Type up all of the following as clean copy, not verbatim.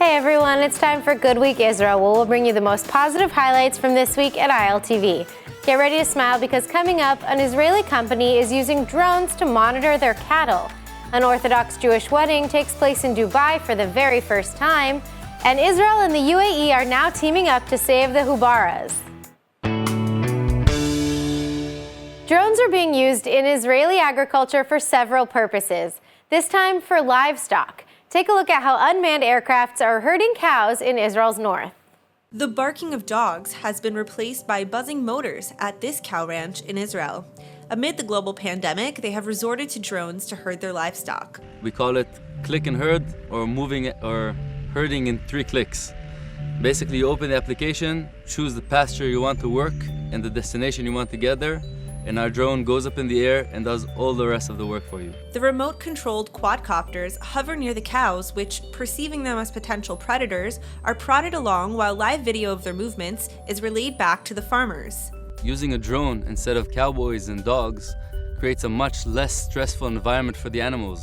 Hey everyone, it's time for Good Week Israel, where we'll bring you the most positive highlights from this week at ILTV. Get ready to smile because coming up, an Israeli company is using drones to monitor their cattle. An Orthodox Jewish wedding takes place in Dubai for the very first time, and Israel and the UAE are now teaming up to save the Hubaras. Drones are being used in Israeli agriculture for several purposes, this time for livestock. Take a look at how unmanned aircrafts are herding cows in Israel's north. The barking of dogs has been replaced by buzzing motors at this cow ranch in Israel. Amid the global pandemic, they have resorted to drones to herd their livestock. We call it click and herd, or moving or herding in 3 clicks. Basically, you open the application, choose the pasture you want to work and the destination you want to get there, and our drone goes up in the air and does all the rest of the work for you. The remote-controlled quadcopters hover near the cows, which, perceiving them as potential predators, are prodded along while live video of their movements is relayed back to the farmers. Using a drone instead of cowboys and dogs creates a much less stressful environment for the animals.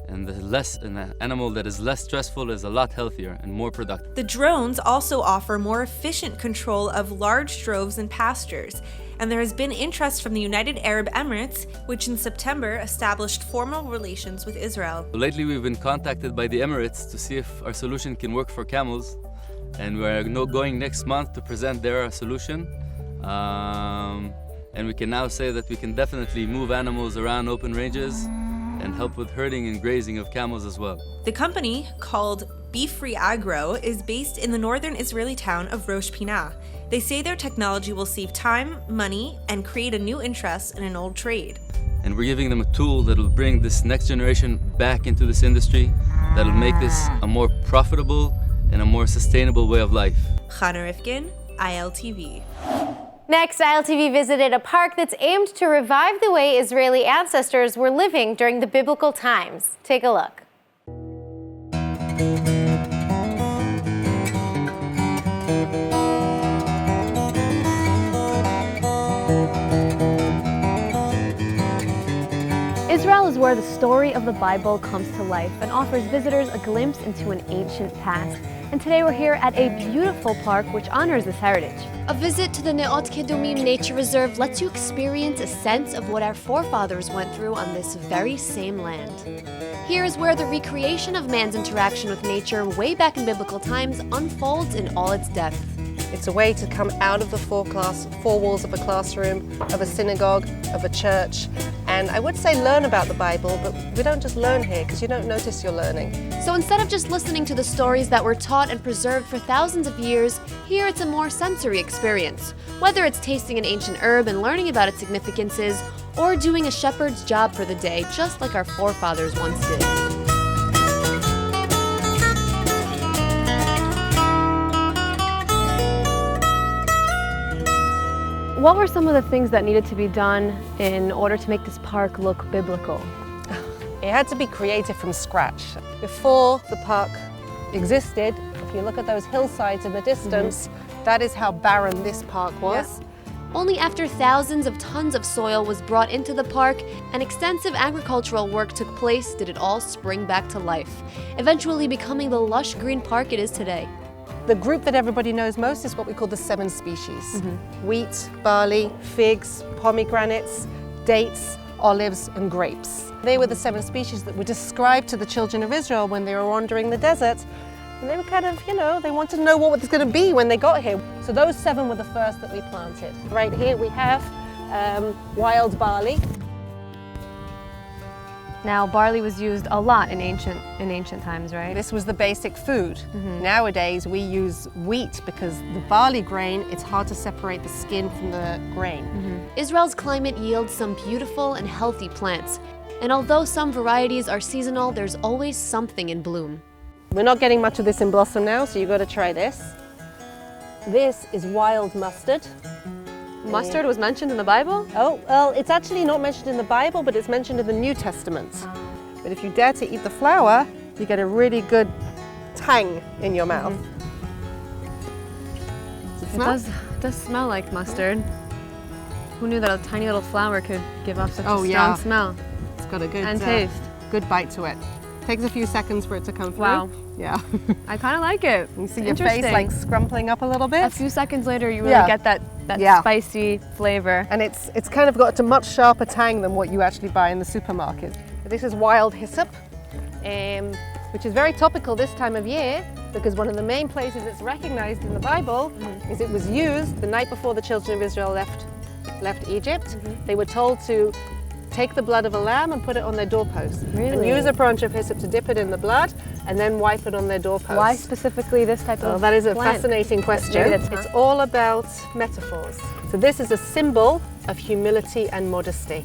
And an animal that is less stressful is a lot healthier and more productive. The drones also offer more efficient control of large droves and pastures, and there has been interest from the United Arab Emirates, which in September established formal relations with Israel. Lately, we've been contacted by the Emirates to see if our solution can work for camels, and we're going next month to present their solution. And we can now say that we can definitely move animals around open ranges and help with herding and grazing of camels as well. The company, called Beef Free Agro, is based in the northern Israeli town of Rosh Pinah. They say their technology will save time, money, and create a new interest in an old trade. And we're giving them a tool that will bring this next generation back into this industry, that will make this a more profitable and a more sustainable way of life. Chana Rifkin, ILTV. Next, ILTV visited a park that's aimed to revive the way Israeli ancestors were living during the biblical times. Take a look. Israel is where the story of the Bible comes to life and offers visitors a glimpse into an ancient past. And today we're here at a beautiful park which honors this heritage. A visit to the Neot Kedumim Nature Reserve lets you experience a sense of what our forefathers went through on this very same land. Here is where the recreation of man's interaction with nature way back in biblical times unfolds in all its depth. It's a way to come out of the four walls of a classroom, of a synagogue, of a church, and I would say learn about the Bible, but we don't just learn here because you don't notice you're learning. So instead of just listening to the stories that were taught and preserved for thousands of years, here it's a more sensory experience. Whether it's tasting an ancient herb and learning about its significances, or doing a shepherd's job for the day, just like our forefathers once did. What were some of the things that needed to be done in order to make this park look biblical? It had to be created from scratch. Before the park existed, if you look at those hillsides in the distance, that is how barren this park was. Yeah. Only after thousands of tons of soil was brought into the park and extensive agricultural work took place did it all spring back to life, eventually becoming the lush green park it is today. The group that everybody knows most is what we call the 7 species. Wheat, barley, figs, pomegranates, dates, olives, and grapes. They were the 7 species that were described to the children of Israel when they were wandering the desert. And they were kind of, they wanted to know what it was going to be when they got here. So those 7 were the first that we planted. Right here we have wild barley. Now, barley was used a lot in ancient times, right? This was the basic food. Nowadays we use wheat because the barley grain, it's hard to separate the skin from the grain. Israel's climate yields some beautiful and healthy plants. And although some varieties are seasonal, there's always something in bloom. We're not getting much of this in blossom now, so you've got to try this. This is wild mustard. Mustard was mentioned in the Bible? Oh, well, it's actually not mentioned in the Bible, but it's mentioned in the New Testament. But if you dare to eat the flower, you get a really good tang in your mouth. Does It does smell like mustard. Who knew that a tiny little flower could give off such a strong smell? It's got a good and taste. Good bite to it. Takes a few seconds for it to come through. Wow. Yeah. I kind of like it. You see your face like scrumpling up a little bit? A few seconds later, you really get that spicy flavor. And it's kind of got a much sharper tang than what you actually buy in the supermarket. This is wild hyssop, which is very topical this time of year because one of the main places it's recognized in the Bible is it was used the night before the children of Israel left Egypt. They were told to take the blood of a lamb and put it on their doorpost. Really? And use a branch of hyssop to dip it in the blood and then wipe it on their doorpost. Why specifically this type of That is a plant? fascinating question. It's all about metaphors. So this is a symbol of humility and modesty.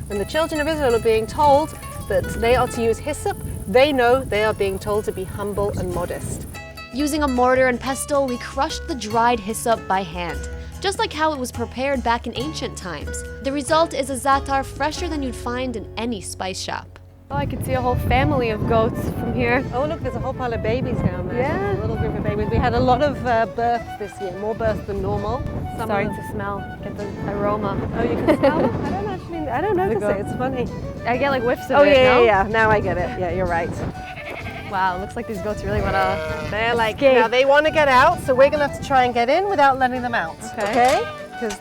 When the children of Israel are being told that they are to use hyssop, they know they are being told to be humble and modest. Using a mortar and pestle, we crushed the dried hyssop by hand, just like how it was prepared back in ancient times. The result is a za'atar fresher than you'd find in any spice shop. Oh, I can see a whole family of goats from here. Oh look, there's a whole pile of babies down there. Yeah. A little group of babies. We had a lot of births this year, more births than normal. Starting to smell, get the aroma. Oh, you can smell them? I don't notice it, it's funny. I get like whiffs of Oh it, no? yeah, now I get it. Yeah, you're right. Wow, looks like these goats really want to They're like, escape. now they want to get out, so we're going to have to try and get in without letting them out. Okay. Because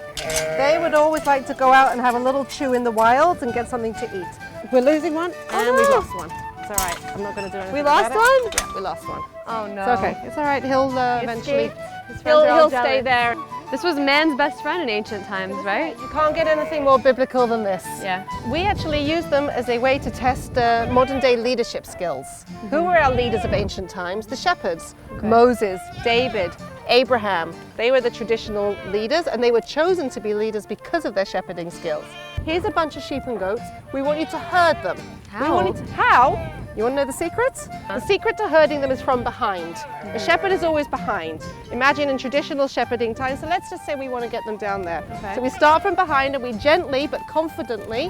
they would always like to go out and have a little chew in the wild and get something to eat. We're losing one, and we've lost one. It's all right. I'm not going to do anything. We lost about one? it. Yeah, we lost one. Oh no. It's okay. It's all right. He'll eventually. His friends He'll are all stay jealous. there. This was man's best friend in ancient times, right? You can't get anything more biblical than this. Yeah. We actually use them as a way to test modern day leadership skills. Who were our leaders of ancient times? The shepherds. Moses, David, Abraham. They were the traditional leaders and they were chosen to be leaders because of their shepherding skills. Here's a bunch of sheep and goats. We want you to herd them. How? We want you to, how? You want to know the secret? The secret to herding them is from behind. The shepherd is always behind. Imagine in traditional shepherding times, so let's just say we want to get them down there. Okay. So we start from behind and we gently but confidently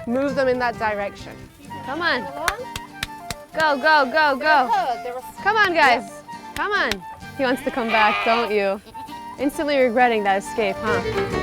move them in that direction. Come on. Go, go, go, go. Come on, guys. Come on. He wants to come back, don't you? Instantly regretting that escape, huh?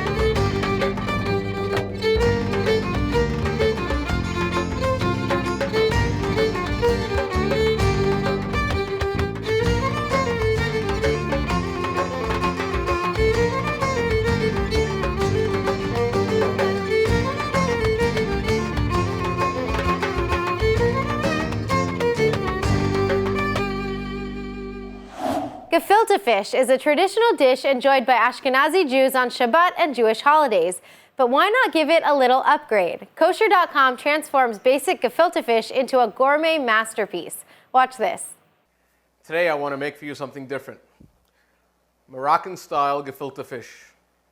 Gefilte fish is a traditional dish enjoyed by Ashkenazi Jews on Shabbat and Jewish holidays. But why not give it a little upgrade? Kosher.com transforms basic gefilte fish into a gourmet masterpiece. Watch this. Today I want to make for you something different. Moroccan-style gefilte fish.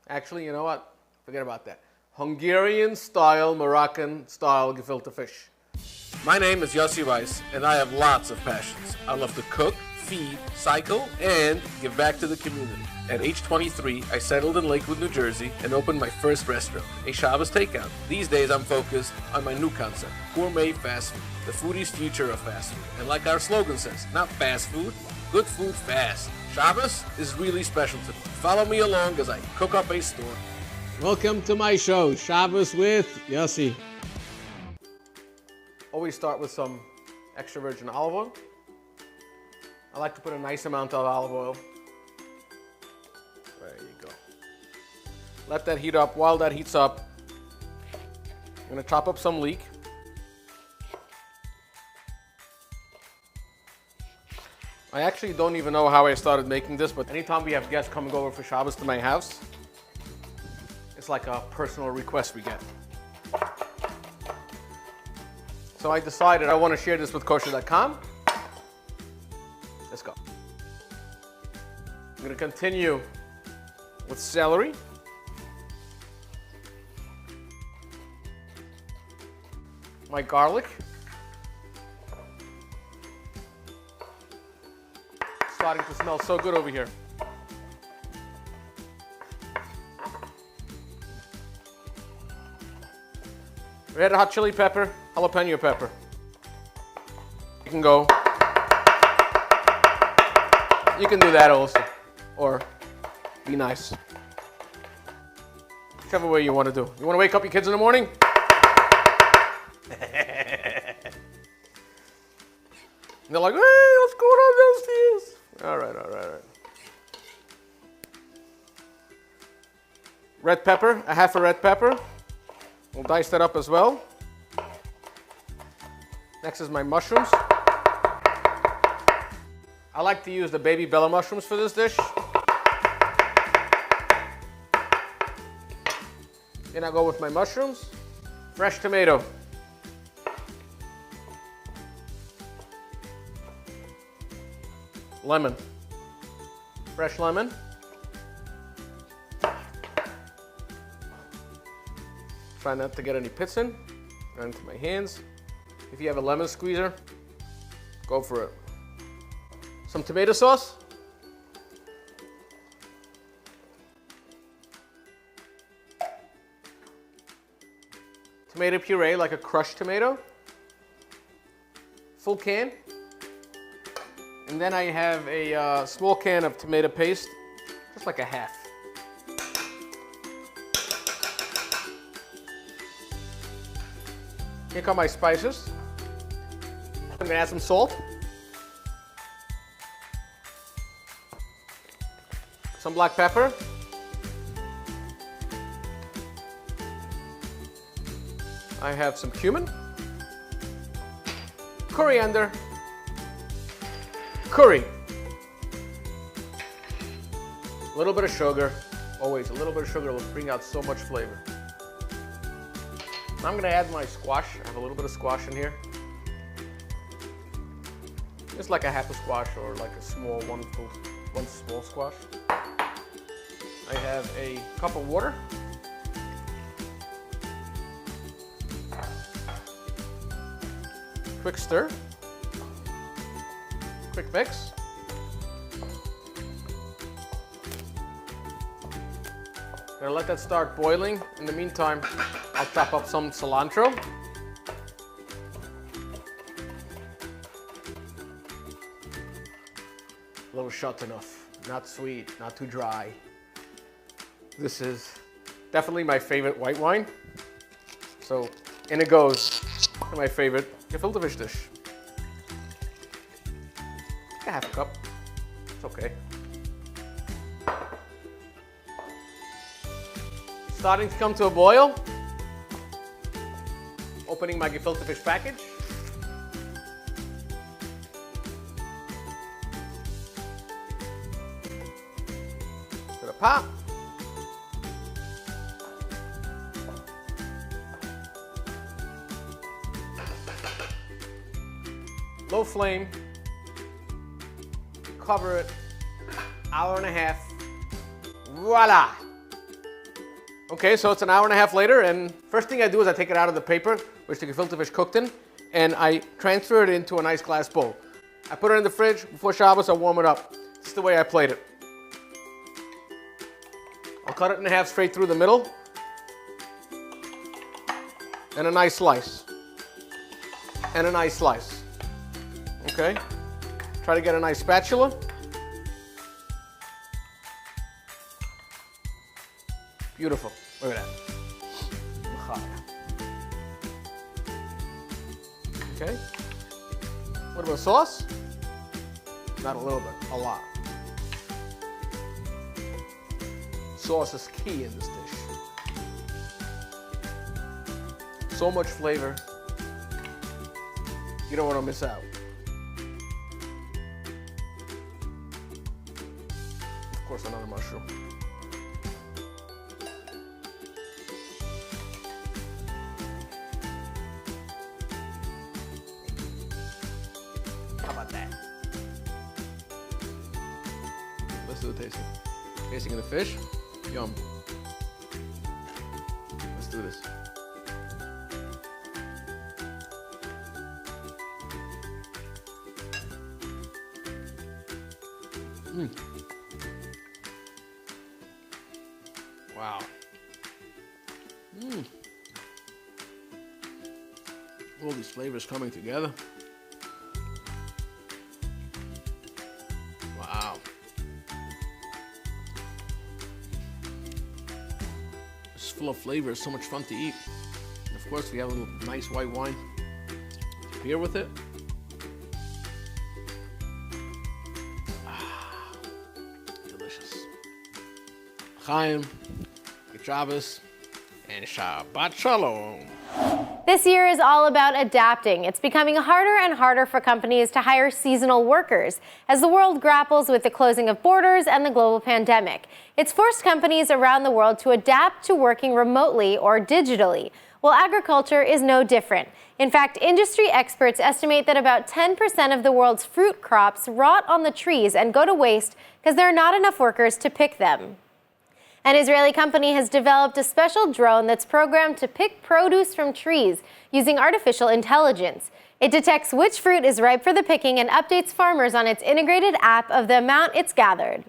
Actually, you know what? Forget about that. Hungarian-style, Moroccan-style gefilte fish. My name is Yossi Weiss, and I have lots of passions. I love to cook, feed, cycle, and give back to the community. At age 23, I settled in Lakewood, New Jersey, and opened my first restaurant, a Shabbos takeout. These days, I'm focused on my new concept, gourmet fast food, the foodie's future of fast food. And like our slogan says, not fast food, good food fast. Shabbos is really special to me. Follow me along as I cook up a store. Welcome to my show, Shabbos with Yossi. Always start with some extra virgin olive oil. I like to put a nice amount of olive oil. There you go. Let that heat up. While that heats up, I'm going to chop up some leek. I actually don't even know how I started making this, but anytime we have guests coming over for Shabbos to my house, it's like a personal request we get. So I decided I want to share this with kosher.com. Let's go. I'm going to continue with celery. My garlic. Starting to smell so good over here. Red hot chili pepper, jalapeno pepper. You can go. You can do that also, or be nice. Whichever way you want to do. You want to wake up your kids in the morning? And they're like, hey, what's going on All right, all right, all right. Red pepper, a half a red pepper. We'll dice that up as well. Next is my mushrooms. I like to use the baby bella mushrooms for this dish. Then I'll go with my mushrooms. Fresh tomato. Lemon. Fresh lemon. Try not to get any pits in. Right into my hands. If you have a lemon squeezer, go for it. Some tomato sauce. Tomato puree, like a crushed tomato. Full can. And then I have a small can of tomato paste, just like a half. Here come my spices. I'm gonna add some salt. Some black pepper. I have some cumin. Coriander. Curry. A little bit of sugar. Always a little bit of sugar will bring out so much flavor. I'm gonna add my squash. I have a little bit of squash in here. Just like a half a squash or like a small one small squash. I have a cup of water. Quick stir. Quick mix. Gonna let that start boiling. In the meantime, I'll chop up some cilantro. A little shot enough. Not sweet, not too dry. This is definitely my favorite white wine. So in it goes to my favorite gefilte fish dish. A half a cup. It's okay. Starting to come to a boil. Opening my gefilte fish package. To the pot. Low flame. Cover it. Hour and a half. Voila! Okay, so it's an hour and a half later, and first thing I do is I take it out of the paper, which the gefilte fish cooked in, and I transfer it into a nice glass bowl. I put it in the fridge. Before Shabbos, I warm it up. This is the way I plate it. I'll cut it in half straight through the middle, and a nice slice, and a nice slice. Okay? Try to get a nice spatula. Beautiful. Look at that. Okay. A little bit of sauce. Not a little bit, a lot. Sauce is key in this dish. So much flavor. You don't want to miss out. Of course, another mushroom. How about that? Let's do the tasting. Tasting of the fish. Yum. Let's do this. Wow. All these flavors coming together. Wow. It's full of flavor. It's so much fun to eat. And of course, we have a little nice white wine to pair with it. L'chaim, Good Shabbos, and Shabbat Shalom. This year is all about adapting. It's becoming harder and harder for companies to hire seasonal workers as the world grapples with the closing of borders and the global pandemic. It's forced companies around the world to adapt to working remotely or digitally. Well, agriculture is no different. In fact, industry experts estimate that about 10% of the world's fruit crops rot on the trees and go to waste because there are not enough workers to pick them. An Israeli company has developed a special drone that's programmed to pick produce from trees using artificial intelligence. It detects which fruit is ripe for the picking and updates farmers on its integrated app of the amount it's gathered.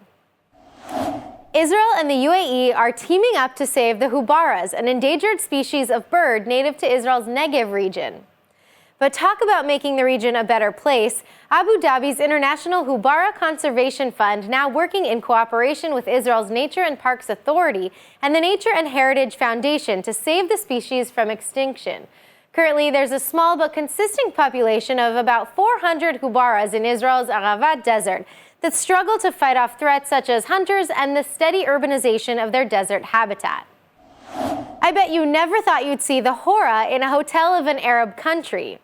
Israel and the UAE are teaming up to save the Hubaras, an endangered species of bird native to Israel's Negev region. But talk about making the region a better place. Abu Dhabi's International Hubara Conservation Fund, now working in cooperation with Israel's Nature and Parks Authority and the Nature and Heritage Foundation to save the species from extinction. Currently, there's a small but consistent population of about 400 Hubaras in Israel's Aravat Desert that struggle to fight off threats such as hunters and the steady urbanization of their desert habitat. I bet you never thought you'd see the hora in a hotel of an Arab country.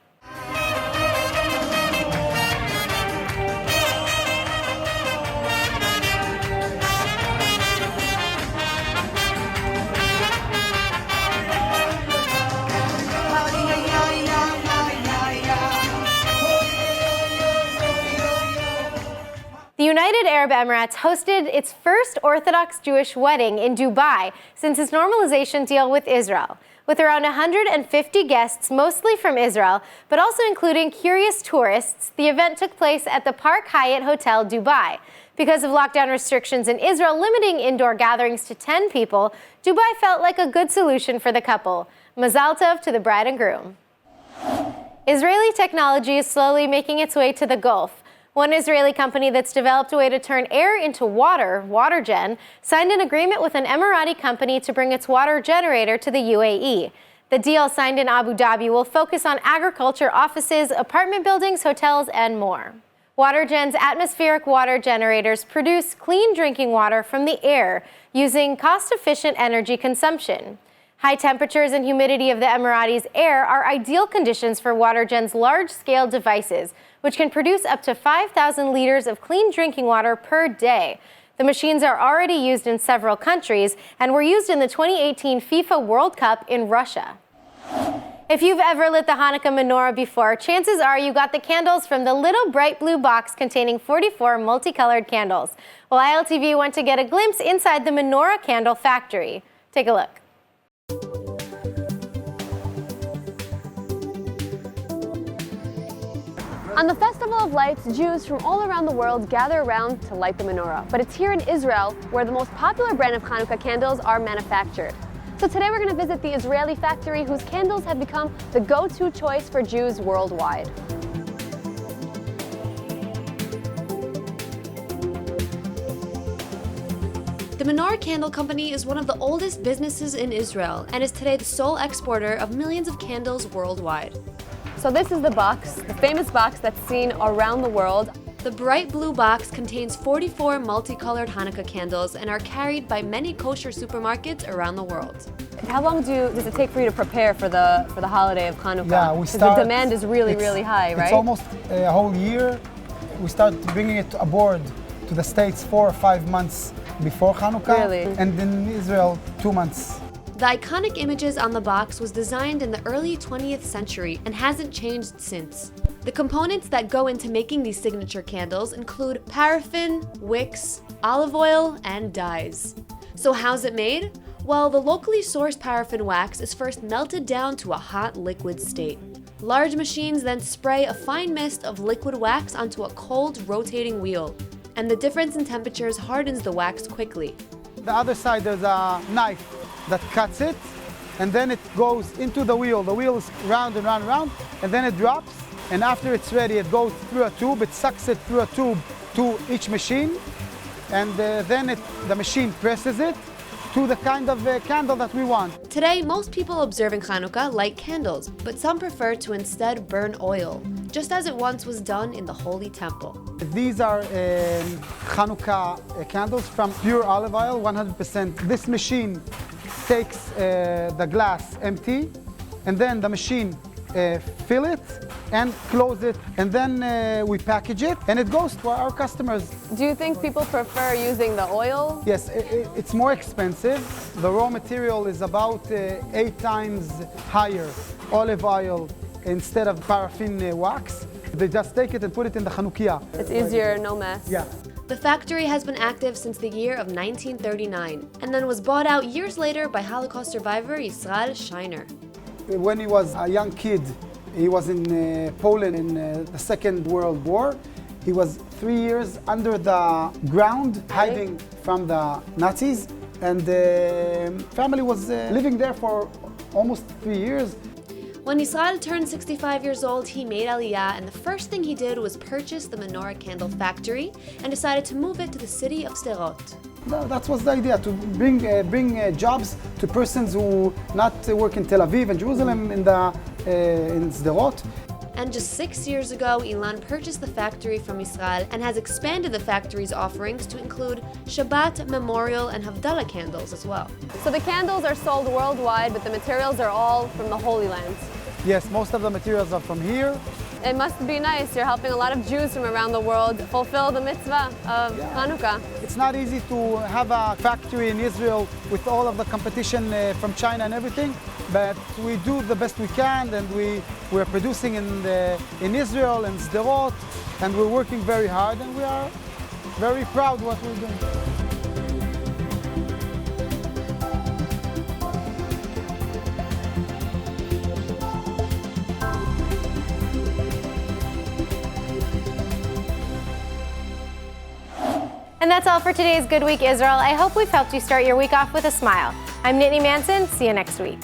The United Arab Emirates hosted its first Orthodox Jewish wedding in Dubai since its normalization deal with Israel. With around 150 guests, mostly from Israel, but also including curious tourists, the event took place at the Park Hyatt Hotel Dubai. Because of lockdown restrictions in Israel limiting indoor gatherings to 10 people, Dubai felt like a good solution for the couple. Mazal tov to the bride and groom. Israeli technology is slowly making its way to the Gulf. One Israeli company that's developed a way to turn air into water, Watergen, signed an agreement with an Emirati company to bring its water generator to the UAE. The deal, signed in Abu Dhabi, will focus on agriculture, offices, apartment buildings, hotels, and more. Watergen's atmospheric water generators produce clean drinking water from the air using cost-efficient energy consumption. High temperatures and humidity of the Emiratis' air are ideal conditions for Watergen's large-scale devices, which can produce up to 5,000 liters of clean drinking water per day. The machines are already used in several countries and were used in the 2018 FIFA World Cup in Russia. If you've ever lit the Hanukkah menorah before, chances are you got the candles from the little bright blue box containing 44 multicolored candles. Well, ILTV went to get a glimpse inside the menorah candle factory. Take a look. On the Festival of Lights, Jews from all around the world gather around to light the menorah. But it's here in Israel where the most popular brand of Hanukkah candles are manufactured. So today we're going to visit the Israeli factory whose candles have become the go-to choice for Jews worldwide. The Menorah Candle Company is one of the oldest businesses in Israel and is today the sole exporter of millions of candles worldwide. So this is the box, the famous box that's seen around the world. The bright blue box contains 44 multicolored Hanukkah candles and are carried by many kosher supermarkets around the world. How long does it take for you to prepare for the holiday of Hanukkah? Yeah, we Because start. the demand is really high, right? It's almost a whole year. We start bringing it aboard to the States 4 or 5 months before Hanukkah, Really? and in Israel 2 months. The iconic images on the box was designed in the early 20th century and hasn't changed since. The components that go into making these signature candles include paraffin, wicks, olive oil, and dyes. So how's it made? Well, the locally sourced paraffin wax is first melted down to a hot liquid state. Large machines then spray a fine mist of liquid wax onto a cold rotating wheel, and the difference in temperatures hardens the wax quickly. The other side there's a knife that cuts it, and then it goes into the wheel. The wheel is round and round and round, and then it drops, and after it's ready it goes through a tube. It sucks it through a tube to each machine, and then the machine presses it to the kind of candle that we want. Today, most people observing Hanukkah light candles, but some prefer to instead burn oil. just as it once was done in the Holy Temple. These are Hanukkah candles from pure olive oil, 100%. This machine takes the glass empty, and then the machine fill it and close it, and then we package it, and it goes to our customers. Do you think people prefer using the oil? Yes, it's more expensive. The raw material is about 8 times higher, olive oil instead of paraffin wax. They just take it and put it in the Chanukiah. It's easier, no mess. Yeah. The factory has been active since the year of 1939, and then was bought out years later by Holocaust survivor Yisrael Shiner. When he was a young kid, he was in Poland in the Second World War. He was 3 years under the ground, hiding from the Nazis, and the family was living there for almost 3 years. When Yisrael turned 65 years old, he made Aliyah, and the first thing he did was purchase the menorah candle factory and decided to move it to the city of Sderot. That was the idea, to bring jobs to persons who not work in Tel Aviv and Jerusalem in Sderot. And just 6 years ago, Ilan purchased the factory from Israel and has expanded the factory's offerings to include Shabbat, Memorial, and Havdalah candles as well. So the candles are sold worldwide, but the materials are all from the Holy Land. Yes, most of the materials are from here. It must be nice. You're helping a lot of Jews from around the world fulfill the mitzvah of Hanukkah. It's not easy to have a factory in Israel with all of the competition from China and everything, but we do the best we can, and we're producing in Israel and Sderot, and we're working very hard, and we are very proud what we're doing. And that's all for today's Good Week Israel. I hope we've helped you start your week off with a smile. I'm Nittany Manson. See you next week.